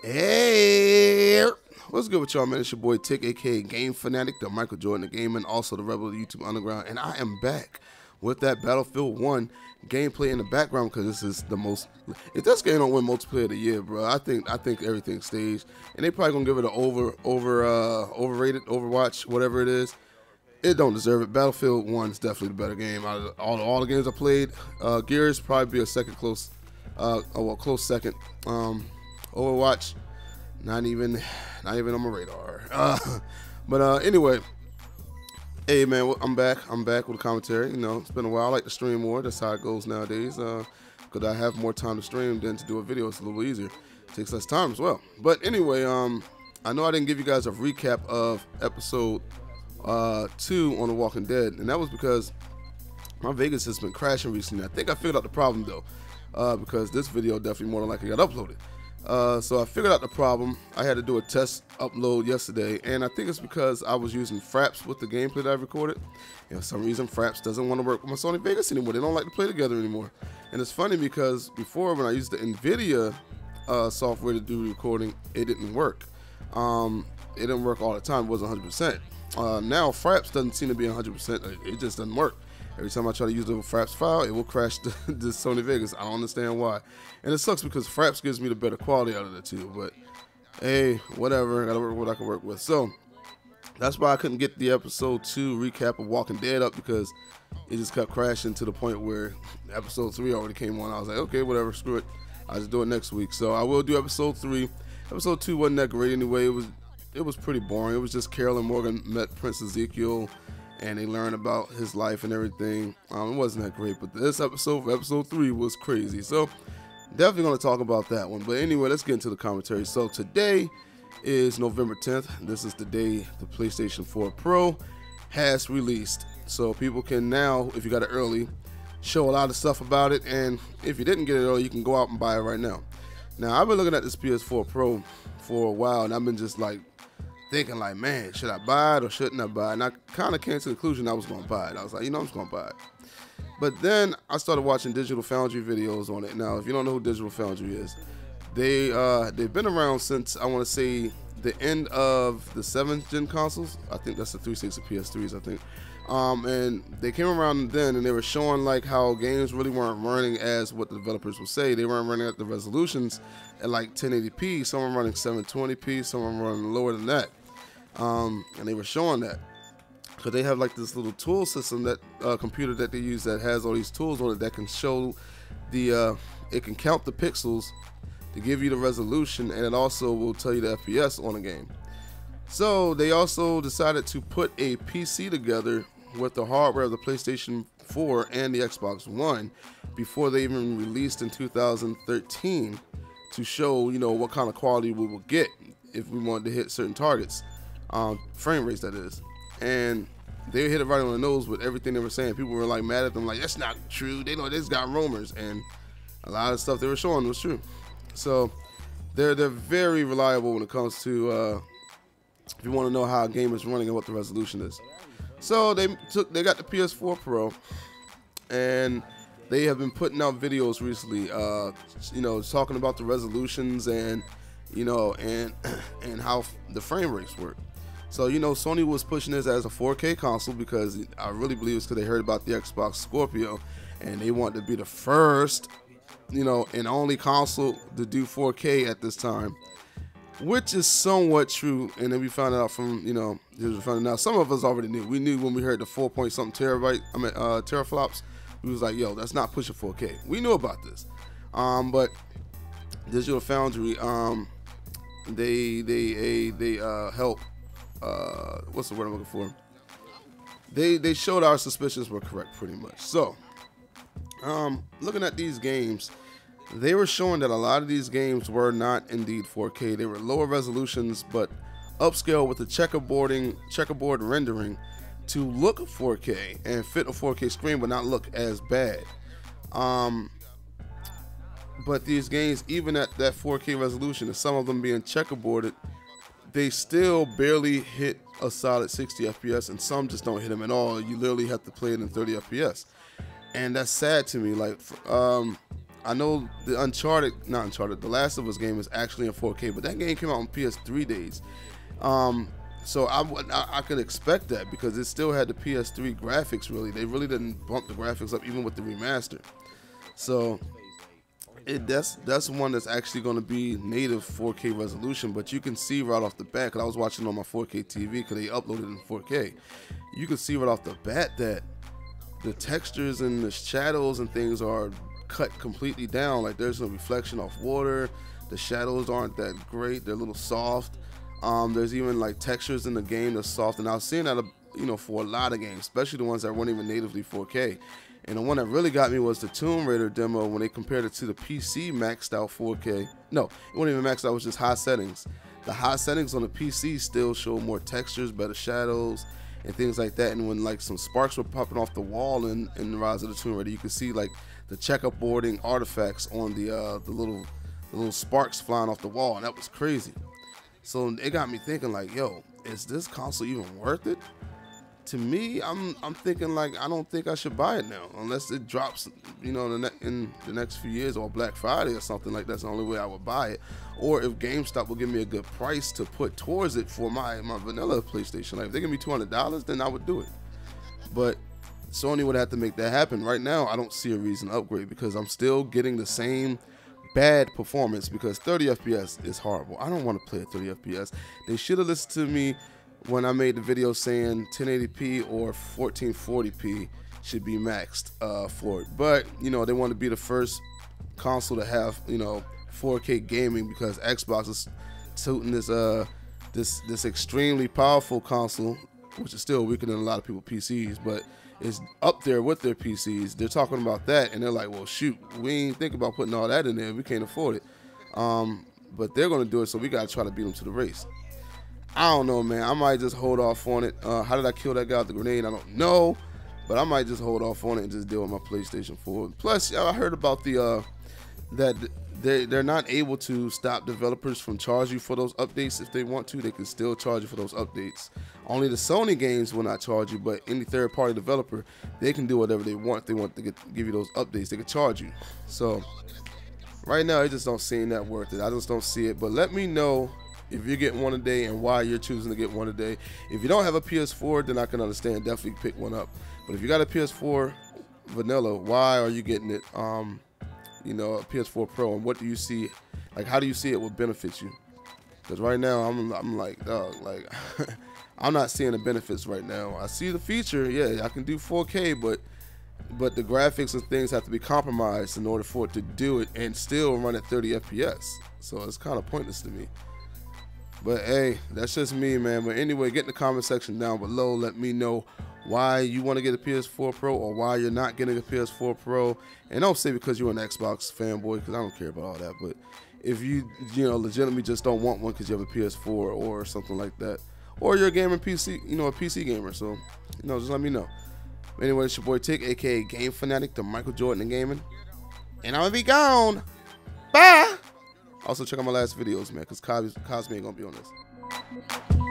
Hey, what's good with y'all, man? It's your boy Tick, aka Game Fanatic, the Michael Jordan of gaming, also the Rebel of YouTube Underground, and I am back with that Battlefield 1 gameplay in the background because this is the most. If this game don't win multiplayer of the year, bro, I think everything's staged, and they probably gonna give it an overrated Overwatch, whatever it is. It don't deserve it. Battlefield 1 is definitely the better game out of all the games I played. Gears probably be a second close second. Overwatch, not even on my radar. Anyway, hey man, I'm back with a commentary. You know, it's been a while. I like to stream more. That's how it goes nowadays. Because I have more time to stream than to do a video. It's a little easier. It takes less time as well. But anyway, I know I didn't give you guys a recap of episode 2 on The Walking Dead, and that was because my Vegas has been crashing recently. I think I figured out the problem though, because this video definitely more than likely got uploaded. So I figured out the problem. I had to do a test upload yesterday, and I think it's because I was using Fraps with the gameplay that I recorded. And for some reason, Fraps doesn't want to work with my Sony Vegas anymore. They don't like to play together anymore. And it's funny because before, when I used the NVIDIA software to do recording, it didn't work. It didn't work all the time. It wasn't 100%. Now Fraps doesn't seem to be 100%. It just doesn't work. Every time I try to use the Fraps file, it will crash the Sony Vegas. I don't understand why. And it sucks because Fraps gives me the better quality out of the two. But hey, whatever. I gotta work with what I can work with. So that's why I couldn't get the episode 2 recap of Walking Dead up, because it just kept crashing to the point where episode 3 already came on. I was like, okay, whatever, screw it. I'll just do it next week. So I will do episode 3. Episode 2 wasn't that great anyway. It was pretty boring. It was just Carol and Morgan met Prince Ezekiel, and they learned about his life and everything. It wasn't that great, but this episode, episode 3, was crazy. So definitely going to talk about that one. But anyway, let's get into the commentary. So today is November 10th. This is the day the PlayStation 4 Pro has released. So people can now, if you got it early, show a lot of stuff about it. And if you didn't get it early, you can go out and buy it right now. Now, I've been looking at this PS4 Pro for a while, and I've been just like, thinking like, man, should I buy it or shouldn't I buy it? And I kind of came to the conclusion I was going to buy it. I was like, you know, I'm just going to buy it. But then I started watching Digital Foundry videos on it. Now, if you don't know who Digital Foundry is, they've been around since, I want to say, the end of the 7th gen consoles. I think that's the 360 PS3s, I think. And they came around then, and they were showing like how games really weren't running as what the developers would say. They weren't running at the resolutions at like 1080p. Some were running 720p. Some were running lower than that. And they were showing that because they have like this little tool system, that computer that they use that has all these tools on it that can show the it can count the pixels to give you the resolution, and it also will tell you the FPS on a game. So they also decided to put a PC together with the hardware of the PlayStation 4 and the Xbox One before they even released in 2013 to show, you know, what kind of quality we will get if we wanted to hit certain targets. Frame rates, that is. And they hit it right on the nose with everything they were saying. People were like mad at them, like, that's not true. They know this got roamers, and a lot of stuff they were showing was true. So they're very reliable when it comes to if you want to know how a game is running and what the resolution is. So they got the PS4 Pro, and they have been putting out videos recently, you know, talking about the resolutions and, you know, and how the frame rates work. So, you know, Sony was pushing this as a 4K console because I really believe it's because they heard about the Xbox Scorpio, and they want to be the first, you know, and only console to do 4K at this time, which is somewhat true. And then we found out from, you know, now some of us already knew. We knew when we heard the 4-point-something teraflops. We was like, yo, that's not pushing 4K. We knew about this. But Digital Foundry, they help. What's the word I'm looking for? They showed our suspicions were correct pretty much. So, looking at these games, they were showing that a lot of these games were not indeed 4K. They were lower resolutions, but upscale with the checkerboard rendering to look 4K and fit a 4K screen, but not look as bad. But these games, even at that 4K resolution, and some of them being checkerboarded, they still barely hit a solid 60 FPS, and some just don't hit them at all. You literally have to play it in 30 FPS, and that's sad to me. Like, I know the The Last of Us game is actually in 4K, but that game came out on PS3 days. So I could expect that because it still had the PS3 graphics. Really, they really didn't bump the graphics up even with the remaster. So that's one that's actually going to be native 4K resolution. But you can see right off the bat, because I was watching on my 4K TV because they uploaded in 4K. You can see right off the bat that the textures and the shadows and things are cut completely down. Like there's no reflection off water. The shadows aren't that great. They're a little soft. There's even like textures in the game that's soft, and I was seeing that, for a lot of games, especially the ones that weren't even natively 4K. And the one that really got me was the Tomb Raider demo when they compared it to the PC maxed out 4K. No, it wasn't even maxed out, it was just high settings. The high settings on the PC still show more textures, better shadows, and things like that. And when like some sparks were popping off the wall in the Rise of the Tomb Raider, you could see like the checkerboarding artifacts on the little sparks flying off the wall, and that was crazy. So it got me thinking like, yo, is this console even worth it? To me, I'm thinking like, I don't think I should buy it now unless it drops, in the next few years, or Black Friday or something like that. That's the only way I would buy it. Or if GameStop will give me a good price to put towards it for my vanilla PlayStation. Like if they give me $200, then I would do it. But Sony would have to make that happen. Right now, I don't see a reason to upgrade because I'm still getting the same bad performance, because 30 FPS is horrible. I don't want to play at 30 FPS. They should have listened to me when I made the video saying 1080p or 1440p should be maxed for it. But they want to be the first console to have 4K gaming, because Xbox is tooting this extremely powerful console, which is still weaker than a lot of people's PCs, but is up there with their PCs. They're talking about that, and they're like, well, shoot, we ain't think about putting all that in there. We can't afford it. But they're going to do it, so we got to try to beat them to the race. I don't know, man. I might just hold off on it. How did I kill that guy with the grenade? I don't know, but I might just hold off on it and just deal with my PlayStation 4. Plus, I heard about that they're not able to stop developers from charging you for those updates. If they want to, they can still charge you for those updates. Only the Sony games will not charge you, but any third-party developer, they can do whatever they want. If they want to give you those updates, they can charge you. So right now, it just don't seem that worth it. I just don't see it. But let me know if you're getting one a day and why you're choosing to get one a day. If you don't have a PS4, then I can understand. Definitely pick one up. But if you got a PS4 vanilla, why are you getting it? A PS4 Pro, and what do you see? Like, how do you see it will benefit you? Because right now, I'm like, dog, like, I'm not seeing the benefits right now. I see the feature, yeah, I can do 4K, but the graphics and things have to be compromised in order for it to do it and still run at 30 FPS. So it's kind of pointless to me. But hey, that's just me, man. But anyway, get in the comment section down below. Let me know why you want to get a PS4 Pro or why you're not getting a PS4 Pro. And don't say because you're an Xbox fanboy, because I don't care about all that. But if you legitimately just don't want one because you have a PS4 or something like that, or you're a gamer PC, a PC gamer, so just let me know. Anyway, it's your boy Tick, aka Game Fanatic, the Michael Jordan of gaming, and I'm gonna be gone. Bye. Also check out my last videos, man, because Cosby ain't gonna be on this.